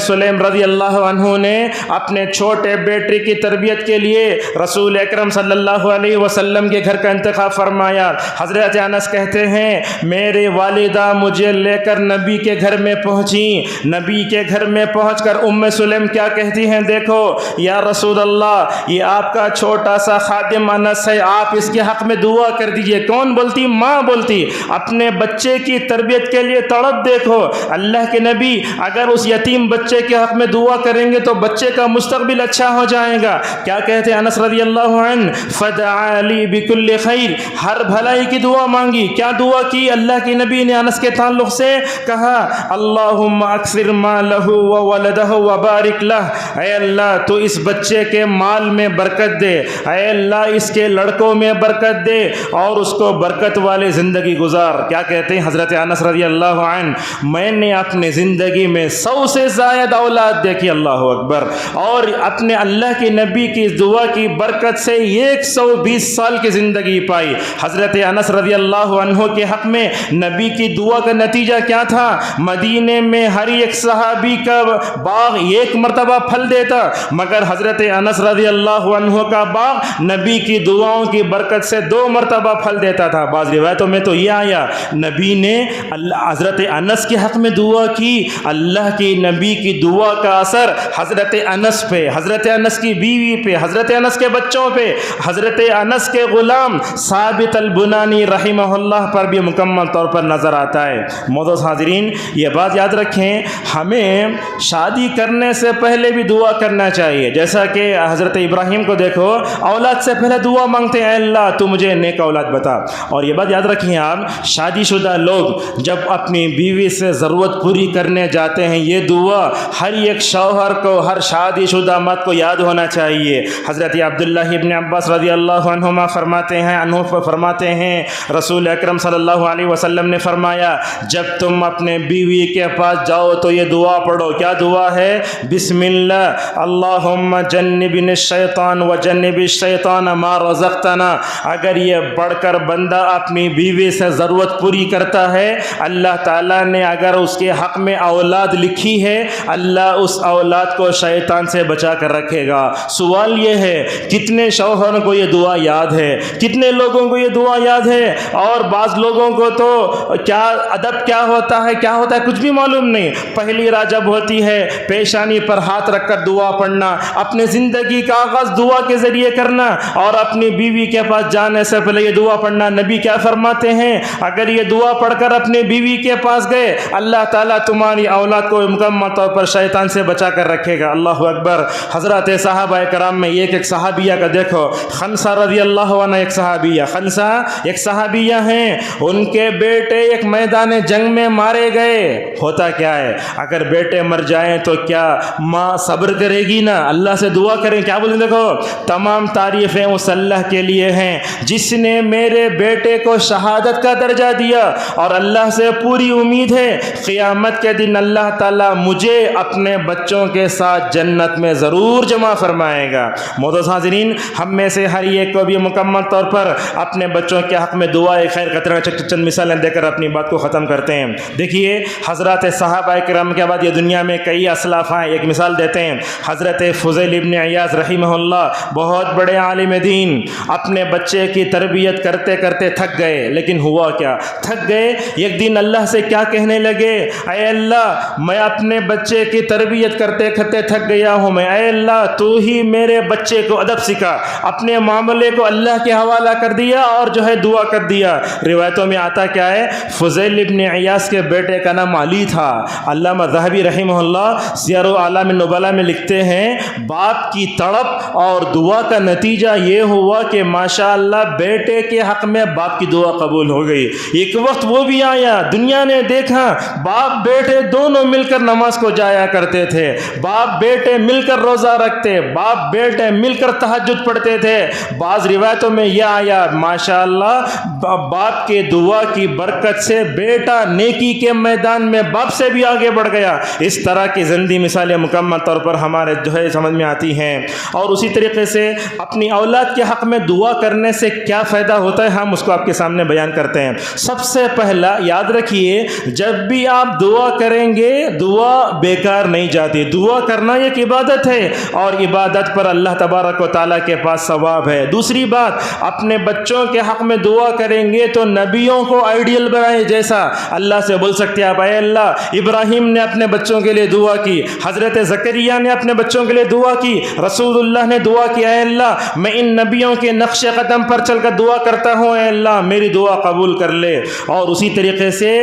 Speaker 1: سلیم رضی اللہ عنہ نے اپنے چھوٹے بیٹے کی تربیت کے لیے رسول اکرم صلی اللہ علیہ وسلم کے گھر کا انتخاب فرمایا۔ حضرت انس کہتے ہیں میرے والدہ مجھے لے کر نبی کے گھر میں پہنچیں، نبی کے گھر میں پہنچ کر سلیم کیا کہتی ہیں دیکھو یا رسول اللہ یہ آپ کا چھوٹا سا خادم انس ہے، آپ اس کے حق میں دعا کر دیجئے۔ کون بولتی؟ ماں بولتی، اپنے بچے کی تربیت کے لیے تڑپ دیکھو۔ اللہ کے کے نبی اگر اس یتیم بچے کے حق میں دعا کریں گے تو بچے کا مستقبل اچھا ہو جائے گا. کیا کہتے ہیں انس رضی اللہ عنہ؟ فدعا لی بکل خیر، ہر بھلائی کی دعا مانگی. کیا دعا کی اللہ کے نبی نے انس کے تعلق سے؟ کہا اللہم اکثر مالہ وولدہ وبارک لہ، اے اللہ تو اس بچے کے مال میں برکت دے، اے اللہ اس کے لڑکوں میں برکت دے اور اس کو برکت والی زندگی گزار. کیا کہتے ہیں حضرت انس رضی اللہ عنہ؟ میں نے اپنے زندگی میں 100 سے زائد اولاد دیکھی، اللہ اکبر، اور اپنے اللہ کے نبی کی دعا کی برکت سے 120 سال کی زندگی پائی. حضرت انس رضی اللہ عنہ کے حق میں نبی کی دعا کا نتیجہ کیا تھا؟ مدینے میں ہر ایک صحابی کا باغ ایک مرتبہ پھل دیتا، مگر حضرت انس رضی اللہ عنہ کا باغ نبی کی دعاؤں کی برکت سے 2 مرتبہ پھل دیتا تھا. بعض روایتوں میں تو یہ آیا نبی نے حضرت انس کے حق میں دعا کی، اللہ کی نبی کی دعا کا اثر حضرت انس پہ، حضرت انس کی بیوی پہ، حضرت انس کے بچوں پہ، حضرت انس کے غلام ثابت البنانی رحمہ اللہ پر بھی مکمل طور پر نظر آتا ہے. معزز حاضرین، یہ بات یاد رکھیں، ہمیں شادی کرنے سے پہلے بھی دعا کرنا چاہیے. جیسا کہ حضرت ابراہیم کو دیکھو، اولاد سے پہلے دعا مانگتے ہیں، اے اللہ تو مجھے نیک اولاد بتا. اور یہ بات یاد رکھیں آپ، شادی شدہ لوگ جب اپنی بیوی سے ضرورت پوری کرنے جاتے ہیں، یہ دعا ہر ایک شوہر کو، ہر شادی شدہ مرد کو یاد ہونا چاہیے. حضرت عبداللہ ابن عباس رضی اللہ عنہما فرماتے ہیں رسول اکرم صلی اللہ علیہ وسلم نے فرمایا جب تم اپنے بیوی کے پاس جاؤ تو یہ دعا پڑھو. کیا دعا ہے؟ بسم اللہ اللہم جنبنا الشیطان وجنب الشیطان ما رزقتنا. اگر یہ پڑھ کر بندہ اپنی بیوی سے ضرورت پوری کرتا ہے، اللہ تعالیٰ نے اگر اس کے حق میں اولاد لکھی ہے، اللہ اس اولاد کو شیطان سے بچا کر رکھے گا. سوال یہ ہے کتنے شوہروں کو یہ دعا یاد ہے؟ کتنے لوگوں کو یہ دعا یاد ہے؟ اور بعض لوگوں کو تو کیا ادب کیا ہوتا ہے کچھ بھی معلوم نہیں. پہلی رات جب ہوتی ہے پیشانی پر ہاتھ رکھ کر دعا پڑھنا، اپنے زندگی کا آغاز دعا کے ذریعے کرنا، اور اپنی بیوی کے پاس جانے سے پہلے یہ دعا پڑھنا. نبی کیا فرماتے ہیں؟ اگر یہ دعا پڑھ کر اپنے بیوی کے پاس گئے، اللہ تعالیٰ تمہاری اولاد کو مکمل طور پر شیطان سے بچا کر رکھے گا. اللہ اکبر. حضرات صحابہ کرام میں ایک صحابیہ کا دیکھو، خنسہ رضی اللہ عنہ ایک صحابیہ، خنسہ ایک صحابیہ ہیں، ان کے بیٹے ایک میدان جنگ میں مارے گئے. ہوتا کیا ہے اگر بیٹے مر جائیں تو کیا ماں صبر کرے گی نا؟ اللہ سے دعا کریں. کیا بولیں؟ دیکھو تمام تعریفیں اس اللہ کے لیے ہیں جس نے میرے بیٹے کو شہادت کا درجہ دیا، اور اللہ سے پوری امید ہے قیامت کے دن اللہ تعالیٰ مجھے اپنے بچوں کے ساتھ جنت میں ضرور جمع فرمائے گا. معزز حاضرین، ہم میں سے ہر ایک کو بھی مکمل طور پر اپنے بچوں کے حق میں دعائے خیر قطرہ چند مثالیں دے کر اپنی بات کو ختم کرتے ہیں. دیکھیے حضرات صحابہ کرام کے بعد یہ دنیا میں کئی اسلاف ہیں. ایک مثال دیتے ہیں، حضرت فضیل ابن عیاض رحمہ اللہ بہت بڑے عالم دین، اپنے بچے کی تربیت کرتے کرتے تھک گئے. لیکن ہوا کیا؟ تھک گئے، ایک دن اللہ سے کیا کہنے لگے؟ اے اللہ میں اپنے بچے کی تربیت کرتے کرتے تھک گیا ہوں، میں اے اللہ تو ہی میرے بچے کو ادب سکھا. اپنے معاملے کو اللہ کے حوالہ کر دیا اور جو ہے دعا کر دیا. روایتوں میں آتا کیا ہے؟ فضیل ابن عیاض کے بیٹے کا نام علی تھا. علامہ ذہبی رحمہ اللہ سیر اعلام النبلاء میں لکھتے ہیں باپ کی تڑپ اور دعا کا نتیجہ یہ ہوا کہ ماشاءاللہ بیٹے کے حق میں باپ کی دعا قبول ہو گئی. ایک وقت وہ بھی آیا، دنیا نے دیکھا باپ بیٹے دونوں مل کر نماز کو جایا کرتے تھے، باپ بیٹے مل کر روزہ رکھتے، باپ بیٹے مل کر تہجد پڑھتے تھے. بعض روایتوں میں یہ آیا ماشاءاللہ باپ کے دعا کی برکت سے بیٹا نیکی کے میدان میں باپ سے بھی آگے بڑھ گیا. اس طرح کی زندگی مثالیں مکمل طور پر ہمارے جو ہے سمجھ میں آتی ہیں. اور اسی طریقے سے اپنی اولاد کے حق میں دعا کرنے سے کیا فائدہ ہوتا ہے ہم اس کو آپ کے سامنے بیان کرتے ہیں. سب سے پہلا یاد رکھیے جب بھی آپ دعا کریں گے دعا بیکار نہیں جاتی. دعا کرنا ایک عبادت ہے اور عبادت پر اللہ تبارک و تعالیٰ کے پاس ثواب ہے. دوسری بات اپنے بچوں کے حق میں دعا کریں گے تو نبیوں کو آئیڈیل بنائے جیسا اللہ سے بول سکتے ہیں آپ اے اللہ ابراہیم نے اپنے بچوں کے لیے دعا کی، حضرت زکریا نے اپنے بچوں کے لیے دعا کی، رسول اللہ نے دعا کی اے اللہ میں ان نبیوں کے نقش قدم پر چل کر دعا کرتا ہوں، اے اللہ میری دعا قبول کر لے. اور اسی طریقے سے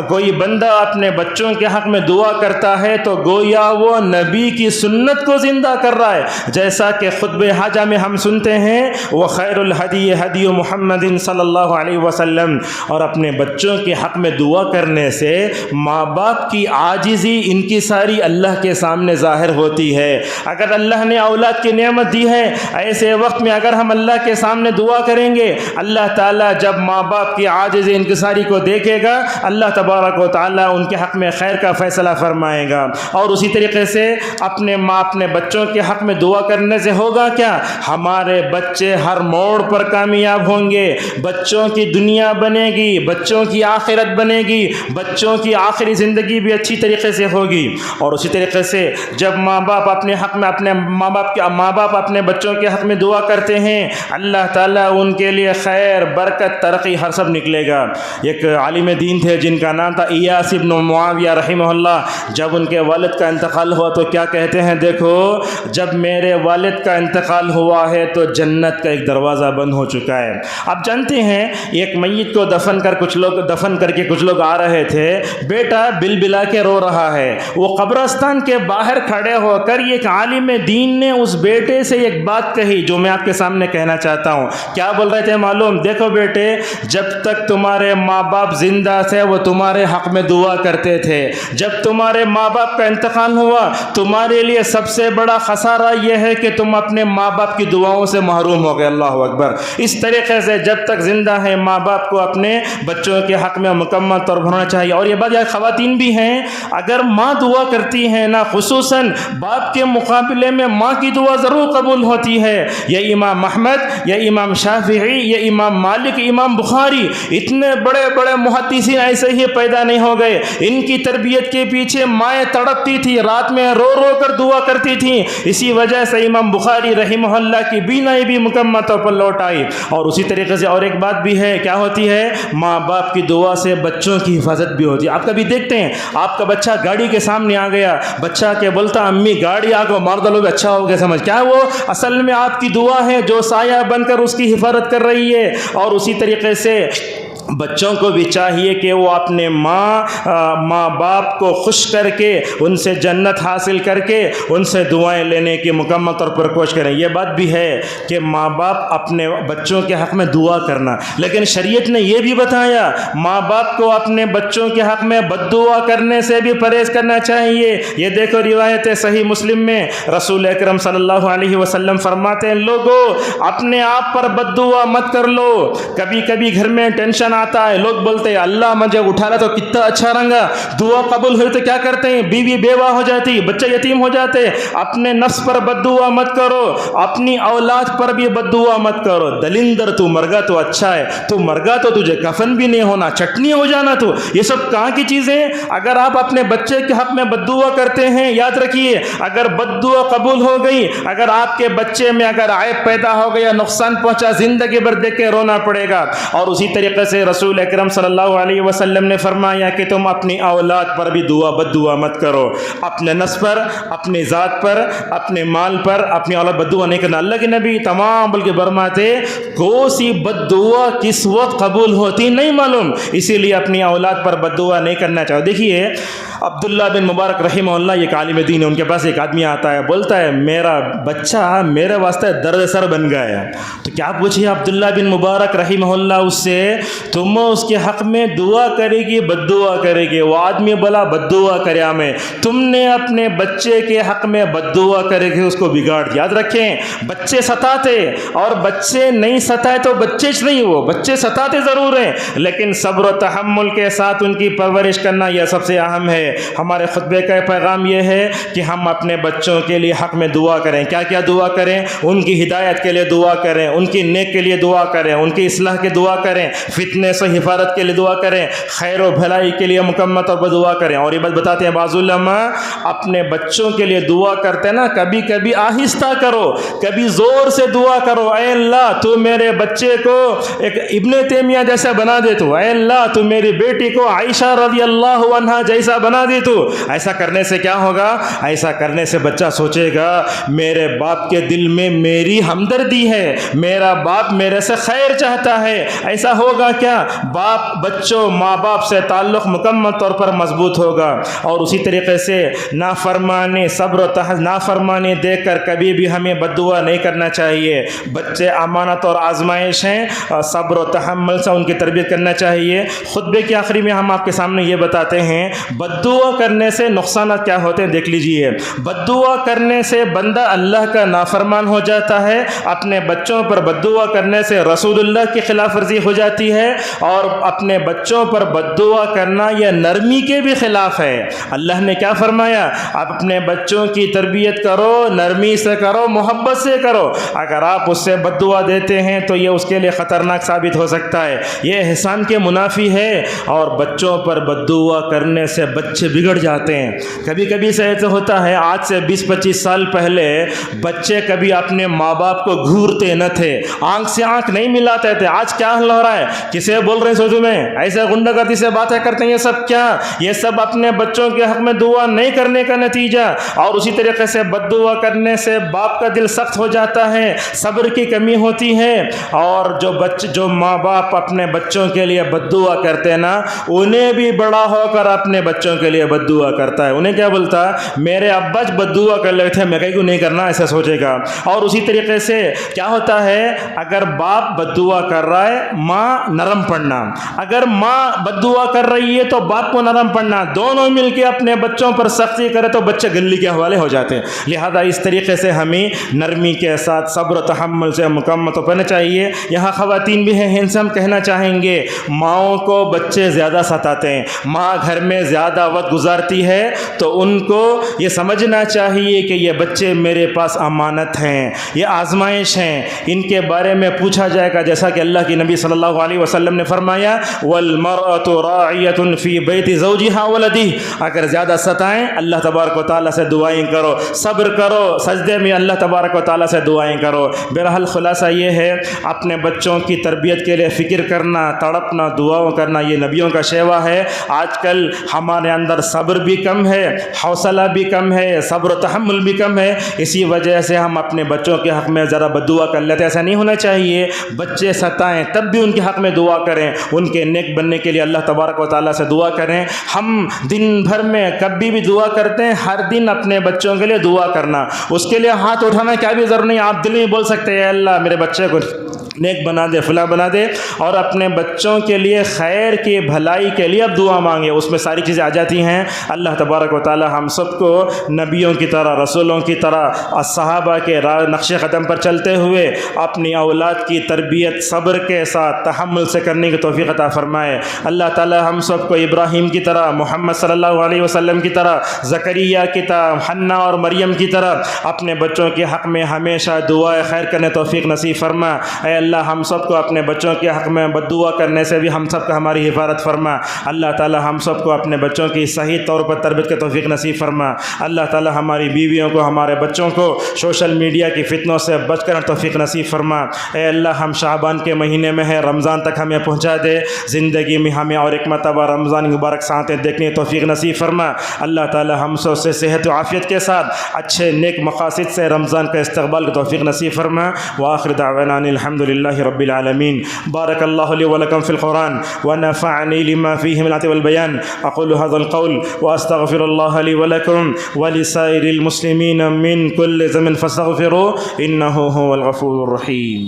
Speaker 1: کوئی بندہ اپنے بچوں کے حق میں دعا کرتا ہے تو گویا وہ نبی کی سنت کو زندہ کر رہا ہے. جیسا کہ خطبہ حاجہ میں ہم سنتے ہیں وہ خیر الہدی ہدی محمد صلی اللہ علیہ وسلم. اور اپنے بچوں کے حق میں دعا کرنے سے ماں باپ کی عاجزی ان کی ساری اللہ کے سامنے ظاہر ہوتی ہے. اگر اللہ نے اولاد کی نعمت دی ہے, ایسے وقت میں اگر ہم اللہ کے سامنے دعا کریں گے, اللہ تعالیٰ جب ماں باپ کی عاجزی انکساری کو دیکھے گا, اللہ تبارک و تعالیٰ ان کے حق میں خیر کا فیصلہ فرمائے گا. اور اسی طریقے سے اپنے بچوں کے حق میں دعا کرنے سے ہوگا کیا, ہمارے بچے ہر موڑ پر کامیاب ہوں گے, بچوں کی دنیا بنے گی, بچوں کی آخرت بنے گی, بچوں کی آخری زندگی بھی اچھی طریقے سے ہوگی. اور اسی طریقے سے جب ماں باپ اپنے حق میں ماں باپ اپنے بچوں کے حق میں دعا کرتے ہیں, اللہ تعالیٰ ان کے لیے خیر, برکت, ترقی ہر سب نکلے گا. ایک عالم دین تھے جن کا نام تھا ایاس ابن معاویہ رحمہ اللہ. جب ان کے والد کا انتقال ہوا تو کیا کہتے ہیں, دیکھو جب میرے والد کا انتقال ہوا ہے تو جنت کا ایک دروازہ بند ہو چکا ہے. آپ جانتے ہیں ایک میت کو دفن کر کے کچھ لوگ آ رہے تھے, بیٹا بل بلا کے رو رہا ہے. وہ قبرستان کے باہر کھڑے ہو کر ایک عالم دین نے اس بیٹے سے ایک بات کہی جو میں آپ کے سامنے کہنا چاہتا ہوں. کیا بول رہے تھے معلوم, دیکھو بیٹے جب تک تمہارے ماں باپ زندہ تھے وہ تمہارے حق میں دعا کرتے تھے, جب تمہارے ماں باپ کا انتقال ہوا تمہارے لیے سب سے بڑا خسارہ یہ ہے کہ تم اپنے ماں باپ کی دعاؤں سے محروم ہو گئے. اللہ اکبر. اس طریقے سے جب تک زندہ ہیں ماں باپ کو اپنے بچوں کے حق میں مکمل طور پر ہونا چاہیے. اور یہ بات یہ خواتین بھی ہیں, اگر ماں دعا کرتی ہیں نا, خصوصاً باپ کے مقابلے میں ماں کی دعا ضرور قبول ہوتی ہے. یہ امام احمد, یہ امام شافعی, یہ امام مالک, امام بخاری, اتنے بڑے بڑے محدثین ایسے ہی پیدا نہیں ہو گئے. ان کی تربیت کے پیچھے مائیں تڑپتی تھی, رات میں رو رو کر دعا کرتی تھیں. اسی وجہ سے امام بخاری رحمہ اللہ کی بینائی بھی مکمل طور پر لوٹ آئی. اور اسی طریقے سے اور ایک بات بھی ہے, کیا ہوتی ہے, ماں باپ کی دعا سے بچوں کی حفاظت بھی ہوتی ہے. آپ کبھی دیکھتے ہیں آپ کا بچہ گاڑی کے سامنے آ گیا, بچہ کے بولتا امی گاڑی آ کو مار دو, اچھا ہو گیا سمجھ, کیا وہ اصل میں آپ کی دعا ہے جو سایہ بن کر اس کی حفاظت کر رہی ہے. اور اسی طریقے سے بچوں کو بھی چاہیے کہ وہ اپنے ماں باپ کو خوش کر کے, ان سے جنت حاصل کر کے, ان سے دعائیں لینے کی مکمل طور پر کوشش کریں. یہ بات بھی ہے کہ ماں باپ اپنے بچوں کے حق میں دعا کرنا, لیکن شریعت نے یہ بھی بتایا ماں باپ کو اپنے بچوں کے حق میں بد دعا کرنے سے بھی پرہیز کرنا چاہیے. یہ دیکھو روایت صحیح مسلم میں رسول اکرم صلی اللہ علیہ وسلم فرماتے ہیں, لوگوں اپنے آپ پر بد دعا مت کر لو. کبھی کبھی گھر میں ٹینشن آتا ہے, لوگ بولتے ہیں اللہ مجھے اٹھانا تو کتنا اچھا رنگا, دعا قبول ہوئی تو کیا کرتے ہیں, بیوی بیوہ ہو جاتی, بچے یتیم ہو جاتے. اپنے نفس پر بد دعا مت کرو, اپنی اولاد پر بھی بد دعا مت کرو. دلندر تو مرگا تو اچھا ہے, تو مرگا تو تجھے کفن بھی نہیں ہونا, چٹنی ہو جانا. تو یہ سب کہاں کی چیزیں. اگر آپ اپنے بچے کے حق میں بد دعا کرتے ہیں, یاد رکھیے اگر بد دعا قبول ہو گئی, اگر آپ کے بچے میں اگر عیب پیدا ہو گیا, نقصان پہنچا, زندگی بھر دیکھ کے رونا پڑے گا. اور اسی طریقے سے رسول اکرم صلی اللہ علیہ وسلم نے فرمایا کہ تم اپنی اولاد پر بھی بد دعا مت کرو. اپنے نفس پر, اپنی ذات پر, اپنے مال پر اپنی اولاد بد دعا نہیں کرنا. اللہ کے نبی تمام بلکہ فرماتے کوئی سی بد دعا کس وقت قبول ہوتی نہیں معلوم, اسی لیے اپنی اولاد پر بد دعا نہیں کرنا چاہو. دیکھیے عبداللہ بن مبارک رحمہ اللہ ایک عالم دین ہے, ان کے پاس ایک آدمی آتا ہے, بولتا ہے میرا بچہ میرے واسطے درد سر بن گیا ہے. تو کیا پوچھیے عبداللہ بن مبارک رحمہ اللہ اس سے, تم اس کے حق میں دعا کرے گی بد دعا کرے گی. وہ آدمی بولا بد دعا کرے ہمیں. تم نے اپنے بچے کے حق میں بد دعا کرے گی, اس کو بگاڑ. یاد رکھیں بچے ستاتے, اور بچے نہیں ستائے تو بچے نہیں, وہ بچے ستاتے ضرور ہیں لیکن صبر و تحمل کے ساتھ ان کی پرورش کرنا یہ سب سے اہم ہے. ہمارے خطبے کا پیغام یہ ہے کہ ہم اپنے بچوں کے لیے حق میں دعا کریں. کیا کیا دعا کریں, ان کی ہدایت کے لیے دعا کریں, ان کی نیک کے لیے دعا کریں, ان کی اصلاح کے دعا کریں, فتنے سے حفاظت کے لیے دعا کریں, خیر و بھلائی کے لیے مکمل طور پر دعا کریں. اور یہ بات بتاتے ہیں بعض علماء اپنے بچوں کے لیے دعا کرتے ہیں نا, کبھی کبھی آہستہ کرو, کبھی زور سے دعا کرو. اے اللہ تو میرے بچے کو ایک ابن تیمیہ جیسا بنا دے, تو اے اللہ تو میری بیٹی کو عائشہ رضی اللہ عنہا جیسا بنا دے. تو ایسا کرنے سے کیا ہوگا, ایسا کرنے سے بچہ سوچے گا میرے باپ کے دل میں میری ہمدردی ہے, میرا باپ میرے سے خیر چاہتا ہے. ایسا ہوگا کیا کیا؟ ماں باپ سے تعلق مکمل طور پر مضبوط ہوگا۔ اور اسی طریقے سے نافرمانی نافرمانی دیکھ کر کبھی بھی ہمیں بد دعا نہیں کرنا چاہیے۔ بچے امانت اور آزمائش ہیں، صبر و تحمل سے ان کی تربیت کرنا چاہیے۔ خطبے کے آخری میں ہم آپ کے سامنے یہ بتاتے ہیں بد دعا کرنے سے نقصانات کیا ہوتے ہیں، دیکھ لیجئے۔ بد دعا کرنے سے بندہ اللہ کا نافرمان ہو جاتا ہے، اپنے بچوں پر بد دعا کرنے سے رسول اللہ کی خلاف ورزی ہو جاتی ہے، اور اپنے بچوں پر بد دعا کرنا یہ نرمی کے بھی خلاف ہے۔ اللہ نے کیا فرمایا؟ آپ اپنے بچوں کی تربیت کرو، نرمی سے کرو، محبت سے کرو۔ اگر آپ اس سے بد دعا دیتے ہیں تو یہ اس کے لیے خطرناک ثابت ہو سکتا ہے، یہ احسان کے منافی ہے۔ اور بچوں پر بد دعا کرنے سے بچے بگڑ جاتے ہیں۔ کبھی کبھی سے ایسا ہوتا ہے، آج سے 20-25 سال پہلے بچے کبھی اپنے ماں باپ کو گھورتے نہ تھے، آنکھ سے آنکھ نہیں ملاتے تھے۔ آج کیا حل ہو رہا ہے؟ کسے بول رہے ہیں سوچو میں ایسے غنڈہ گردی سے باتیں کرتے ہیں، یہ سب کیا؟ یہ سب اپنے بچوں کے حق میں دعا نہیں کرنے کا نتیجہ۔ اور اسی طریقے سے بد دعا کرنے سے باپ کا دل سخت ہو جاتا ہے، صبر کی کمی ہوتی ہے۔ اور جو ماں باپ اپنے بچوں کے لیے بد دعا کرتے ہیں نا، انہیں بھی بڑا ہو کر اپنے بچوں کے لیے بد دعا کرتا ہے۔ انہیں کیا بولتا ہے؟ میرے ابا بد دعا کر لیتے تھے، میں کہیں نہیں کرنا، ایسا سوچے گا۔ اور اسی طریقے سے کیا ہوتا ہے، اگر باپ بد دعا کر رہا ہے، ماں نرم پڑنا۔ اگر ماں بد دعا کر رہی ہے تو باپ کو نرم پڑنا، دونوں مل کے اپنے بچوں پر سختی کرے تو بچے گلی کے حوالے ہو جاتے ہیں۔ لہذا اس طریقے سے ہمیں نرمی کے ساتھ صبر و تحمل سے مکمل تو پڑھنا چاہیے۔ یہاں خواتین بھی ہیں، ان سے ہم کہنا چاہیں گے ماؤں کو بچے زیادہ ستاتے ہیں، ماں گھر میں زیادہ وقت گزارتی ہے تو ان کو یہ سمجھنا چاہیے کہ یہ بچے میرے پاس امانت ہیں، یہ آزمائش ہیں، ان کے بارے میں پوچھا جائے گا، جیسا کہ اللہ کی نبی صلی اللہ علیہ وسلم نے فرمایا وَالْمَرْأَةُ رَاعِيَةٌ فِي بَيْتِ زَوْجِهَا وَلَدِهِ۔ اگر زیادہ ستائیں اللہ تبارک و تعالیٰ سے دعائیں کرو، صبر کرو، سجدے میں اللہ تبارک و تعالیٰ سے دعائیں کرو۔ بہرحال خلاصہ یہ ہے، اپنے بچوں کی تربیت کے لیے فکر کرنا، تڑپنا، دعاؤں کرنا، یہ نبیوں کا شیوا ہے۔ آج کل ہمارے اندر صبر بھی کم ہے، حوصلہ بھی کم ہے، صبر و تحمل بھی کم ہے، اسی وجہ سے ہم اپنے بچوں کے حق میں ذرا بد دعا کر لیتے ہیں۔ ایسا نہیں ہونا چاہیے، بچے ستائیں تب بھی ان کے حق میں دعا کریں، ان کے نیک بننے کے لیے اللہ تبارک و تعالیٰ سے دعا کریں۔ ہم دن بھر میں کبھی بھی دعا کرتے ہیں، ہر دن اپنے بچوں کے لیے دعا کرنا، اس کے لیے ہاتھ اٹھانا کیا بھی ضرور نہیں، آپ دل میں بول سکتے ہیں اے اللہ میرے بچے کو نیک بنا دے، فلاں بنا دے، اور اپنے بچوں کے لیے خیر کی بھلائی کے لیے اب دعا مانگے، اس میں ساری چیزیں آ جاتی ہیں۔ اللہ تبارک و تعالی ہم سب کو نبیوں کی طرح، رسولوں کی طرح، صحابہ کے نقش قدم پر چلتے ہوئے اپنی اولاد کی تربیت صبر کے ساتھ تحمل سے کرنے کی توفیق عطا فرمائے۔ اللہ تعالی ہم سب کو ابراہیم کی طرح، محمد صلی اللہ علیہ وسلم کی طرح، زکریا کی طرح، حنا اور مریم کی طرح اپنے بچوں کے حق میں ہمیشہ دعائے خیر کرنے توفیق نصیب فرما۔ اے اللہ ہم سب کو اپنے بچوں کے حق میں بد دعا کرنے سے بھی ہم سب کا ہماری حفاظت فرما۔ اللہ تعالی ہم سب کو اپنے بچوں کی صحیح طور پر تربیت کے توفیق نصیب فرما۔ اللہ تعالی ہماری بیویوں کو، ہمارے بچوں کو سوشل میڈیا کی فتنوں سے بچ کر توفیق نصیب فرما۔ اے اللہ ہم شعبان کے مہینے میں ہیں، رمضان تک ہمیں پہنچا دے، زندگی میں ہمیں اور ایک مرتبہ رمضان مبارک ساتھ دیکھنے کی توفیق نصیب فرما۔ اللہ تعالی ہم سب سے صحت و عافیت کے ساتھ اچھے نیک مقاصد سے رمضان کا استقبال کی توفیق نصیب فرما۔ وآخر دعوانا الحمد للہ رب العالمین۔ بارک اللہ لی ولکم فی القرآن ونفعنی لما فیہ من الآیات والبیان۔ اقول هذا القول واستغفر اللہ لی ولکم ولسائر المسلمین من کل ذنب فاستغفروه انہ هو الغفور الرحیم۔